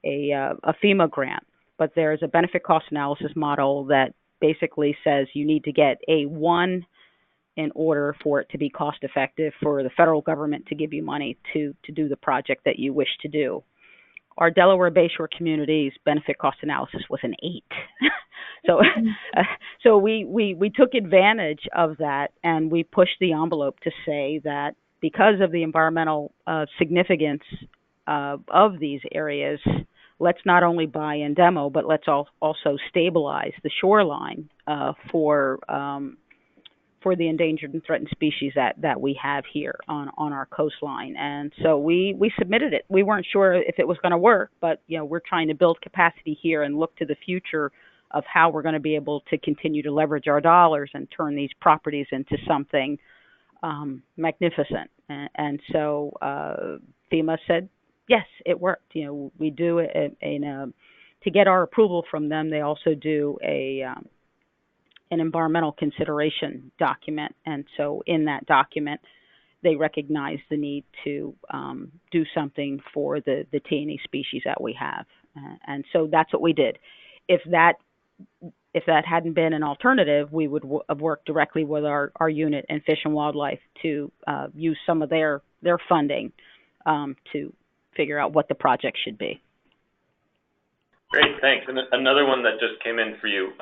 a FEMA grant, but there's a benefit cost analysis model that basically says you need to get a 1 in order for it to be cost effective for the federal government to give you money to do the project that you wish to do. Our Delaware Bayshore community's benefit cost analysis was an 8. So we took advantage of that, and we pushed the envelope to say that because of the environmental significance of these areas, let's not only buy and demo, but let's also stabilize the shoreline for the endangered and threatened species that we have here on our coastline. And so we submitted it. We weren't sure if it was going to work, but we're trying to build capacity here and look to the future of how we're going to be able to continue to leverage our dollars and turn these properties into something magnificent. And so FEMA said, yes, it worked. We do it to get our approval from them. They also do an environmental consideration document, and so in that document, they recognize the need to do something for the T&E species that we have, and so that's what we did. If that hadn't been an alternative, we would have worked directly with our unit and Fish and Wildlife to use some of their funding to figure out what the project should be. Great, thanks. And another one that just came in for you.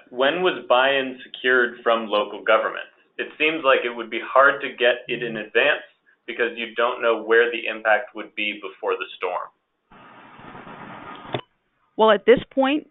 When was buy-in secured from local governments? It seems like it would be hard to get it in advance because you don't know where the impact would be before the storm. Well, at this point,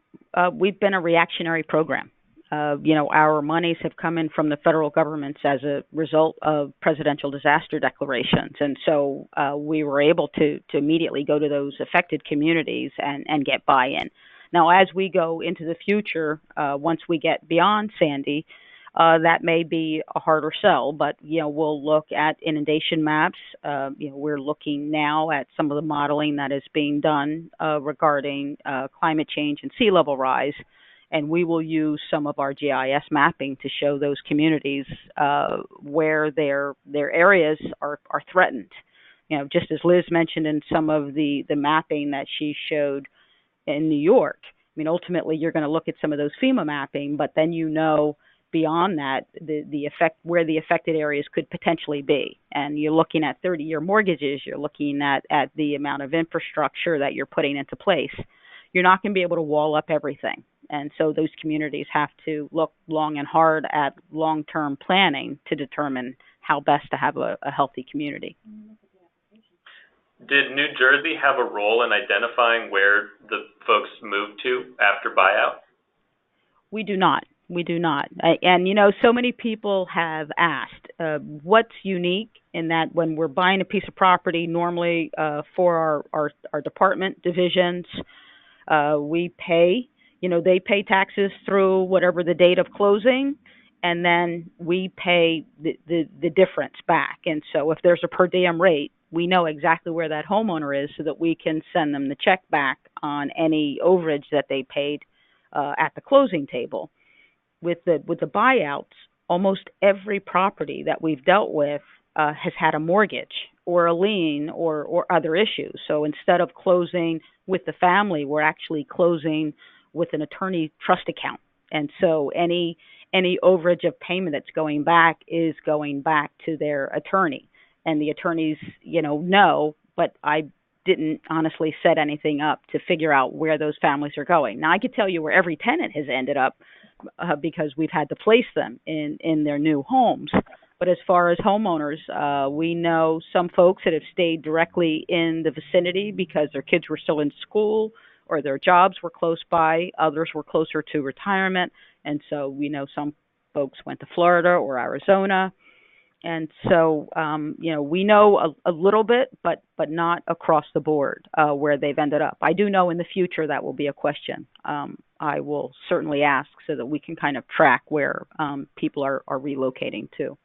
we've been a reactionary program. Our monies have come in from the federal governments as a result of presidential disaster declarations. And so we were able to immediately go to those affected communities and get buy-in. Now, as we go into the future, once we get beyond Sandy, that may be a harder sell, but, we'll look at inundation maps. We're looking now at some of the modeling that is being done regarding climate change and sea level rise. And we will use some of our GIS mapping to show those communities where their areas are threatened. Just as Liz mentioned in some of the mapping that she showed in New York. I mean, ultimately, you're going to look at some of those FEMA mapping, but then beyond that, the effect where the affected areas could potentially be. And you're looking at 30-year mortgages. You're looking at the amount of infrastructure that you're putting into place. You're not going to be able to wall up everything. And so those communities have to look long and hard at long-term planning to determine how best to have a healthy community. Did New Jersey have a role in identifying where the folks moved to after buyout? We do not. We do not. And, so many people have asked, what's unique in that when we're buying a piece of property, normally for our department divisions, we pay, they pay taxes through whatever the date of closing, and then we pay the difference back. And so if there's a per diem rate, we know exactly where that homeowner is so that we can send them the check back on any overage that they paid at the closing table. With the buyouts, almost every property that we've dealt with has had a mortgage or a lien or other issues. So instead of closing with the family, we're actually closing with an attorney trust account. And so any overage of payment that's going back is going back to their attorney. And the attorneys, know, but I didn't honestly set anything up to figure out where those families are going. Now, I could tell you where every tenant has ended up because we've had to place them in their new homes. But as far as homeowners, we know some folks that have stayed directly in the vicinity because their kids were still in school or their jobs were close by. Others were closer to retirement. And so we know some folks went to Florida or Arizona. And so, we know a little bit, but not across the board where they've ended up. I do know in the future that will be a question. I will certainly ask so that we can kind of track where people are relocating to.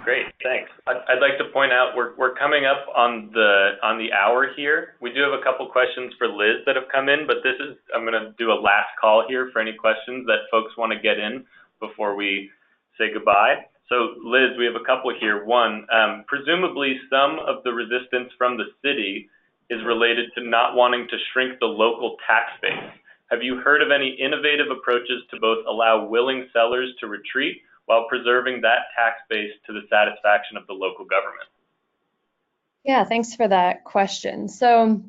Great, thanks. I'd like to point out we're coming up on the hour here. We do have a couple questions for Liz that have come in, but I'm going to do a last call here for any questions that folks want to get in before we say goodbye. So Liz, we have a couple here. One, presumably some of the resistance from the city is related to not wanting to shrink the local tax base. Have you heard of any innovative approaches to both allow willing sellers to retreat while preserving that tax base to the satisfaction of the local government? Yeah, thanks for that question. So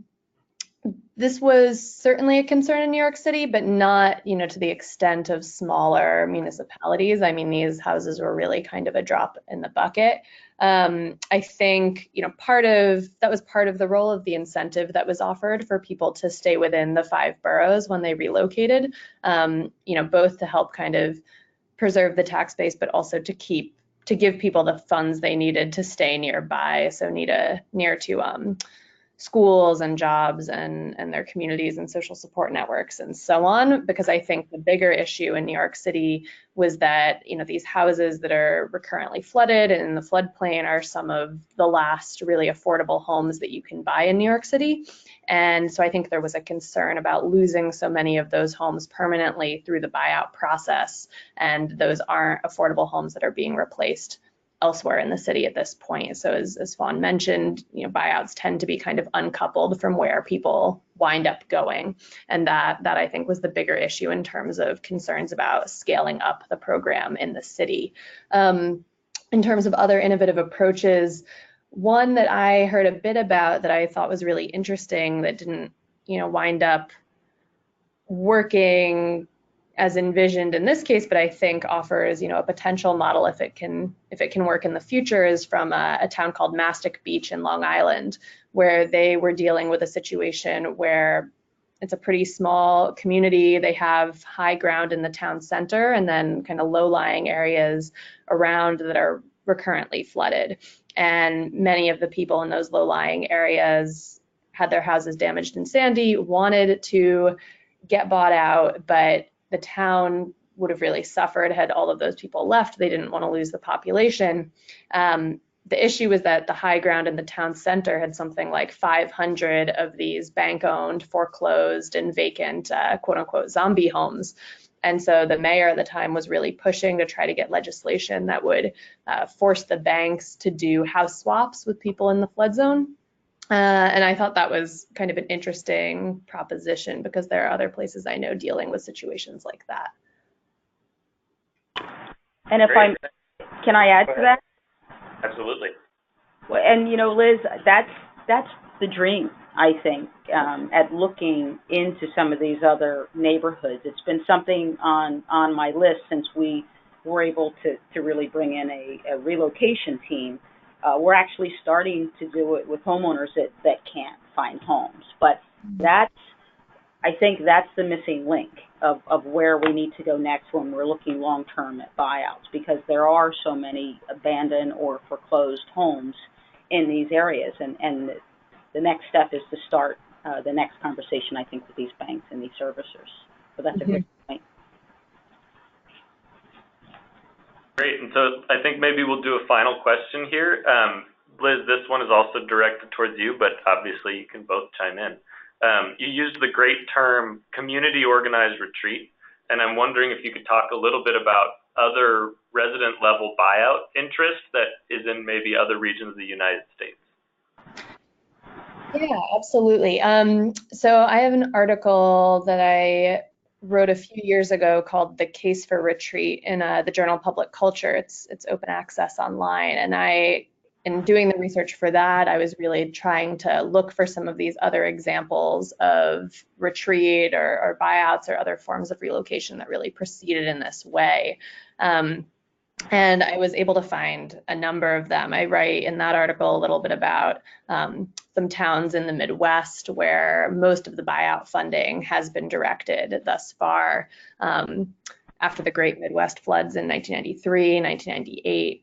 this was certainly a concern in New York City, but not, to the extent of smaller municipalities. I mean, these houses were really kind of a drop in the bucket. I think, that was part of the role of the incentive that was offered for people to stay within the 5 boroughs when they relocated, both to help kind of preserve the tax base, but also to give people the funds they needed to stay nearby, so near to schools and jobs and their communities and social support networks and so on. Because I think the bigger issue in New York City was that these houses that are recurrently flooded and in the floodplain are some of the last really affordable homes that you can buy in New York City. And so I think there was a concern about losing so many of those homes permanently through the buyout process, and those aren't affordable homes that are being replaced elsewhere in the city at this point. So as Fawn mentioned, buyouts tend to be kind of uncoupled from where people wind up going. And that I think was the bigger issue in terms of concerns about scaling up the program in the city. In terms of other innovative approaches, one that I heard a bit about that I thought was really interesting that didn't, wind up working as envisioned in this case, but I think offers, a potential model if it can work in the future, is from a town called Mastic Beach in Long Island, where they were dealing with a situation where it's a pretty small community. They have high ground in the town center and then kind of low-lying areas around that are recurrently flooded. And many of the people in those low-lying areas had their houses damaged in Sandy, wanted to get bought out, but the town would have really suffered had all of those people left. They didn't want to lose the population. The issue was that the high ground in the town center had something like 500 of these bank-owned, foreclosed, and vacant, quote-unquote, zombie homes. And so the mayor at the time was really pushing to try to get legislation that would force the banks to do house swaps with people in the flood zone. And I thought that was kind of an interesting proposition because there are other places I know dealing with situations like that. And can I add to that? Absolutely. Well, and Liz, that's the dream, I think, at looking into some of these other neighborhoods. It's been something on my list since we were able to really bring in a relocation team. We're actually starting to do it with homeowners that can't find homes. But I think that's the missing link of where we need to go next when we're looking long-term at buyouts, because there are so many abandoned or foreclosed homes in these areas. And the next step is to start the next conversation, I think, with these banks and these servicers. So that's a good point. Great, and so I think maybe we'll do a final question here. Liz, this one is also directed towards you, but obviously you can both chime in. You used the great term community organized retreat, and I'm wondering if you could talk a little bit about other resident level buyout interest that is in maybe other regions of the United States. Yeah, absolutely. So I have an article that I wrote a few years ago called "The Case for Retreat" in the journal Public Culture. It's open access online, and in doing the research for that, I was really trying to look for some of these other examples of retreat or buyouts or other forms of relocation that really proceeded in this way. And I was able to find a number of them. I write in that article a little bit about some towns in the Midwest where most of the buyout funding has been directed thus far after the Great Midwest Floods in 1993, 1998.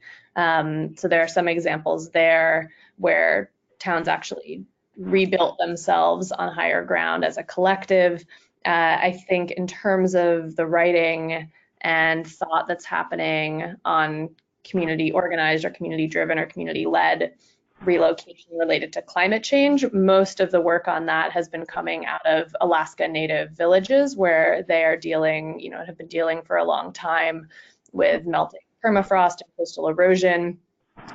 So there are some examples there where towns actually rebuilt themselves on higher ground as a collective. I think in terms of the writing and thought that's happening on community organized or community driven or community led relocation related to climate change. Most of the work on that has been coming out of Alaska Native villages, where they are dealing, have been dealing for a long time with melting permafrost and coastal erosion,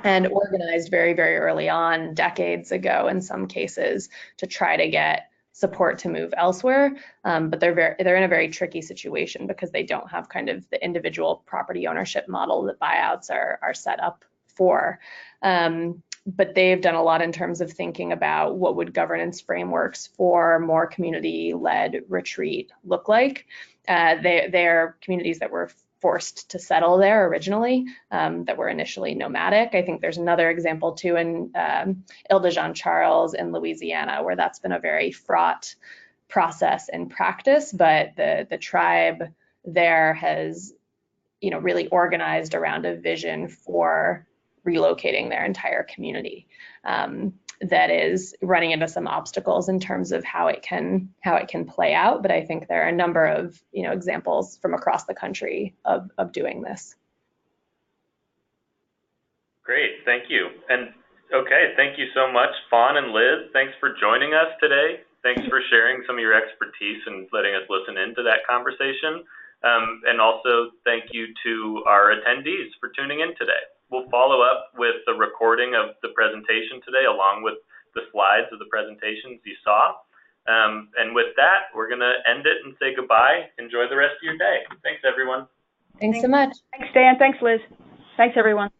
and organized very, very early on, decades ago in some cases, to try to get support to move elsewhere. But they're in a very tricky situation because they don't have kind of the individual property ownership model that buyouts are set up for. But they've done a lot in terms of thinking about what would governance frameworks for more community-led retreat look like. They're communities that were forced to settle there originally, that were initially nomadic. I think there's another example too in Ile de Jean Charles in Louisiana, where that's been a very fraught process and practice, but the tribe there has, really organized around a vision for relocating their entire community. That is running into some obstacles in terms of how it can play out. But I think there are a number of examples from across the country of doing this. Great, thank you. And okay, thank you so much, Fawn and Liz. Thanks for joining us today. Thanks for sharing some of your expertise and letting us listen into that conversation. And also thank you to our attendees for tuning in today. We'll follow up with the recording of the presentation today, along with the slides of the presentations you saw. And with that, we're going to end it and say goodbye. Enjoy the rest of your day. Thanks, everyone. Thanks so much. Thanks, Dan. Thanks, Liz. Thanks, everyone.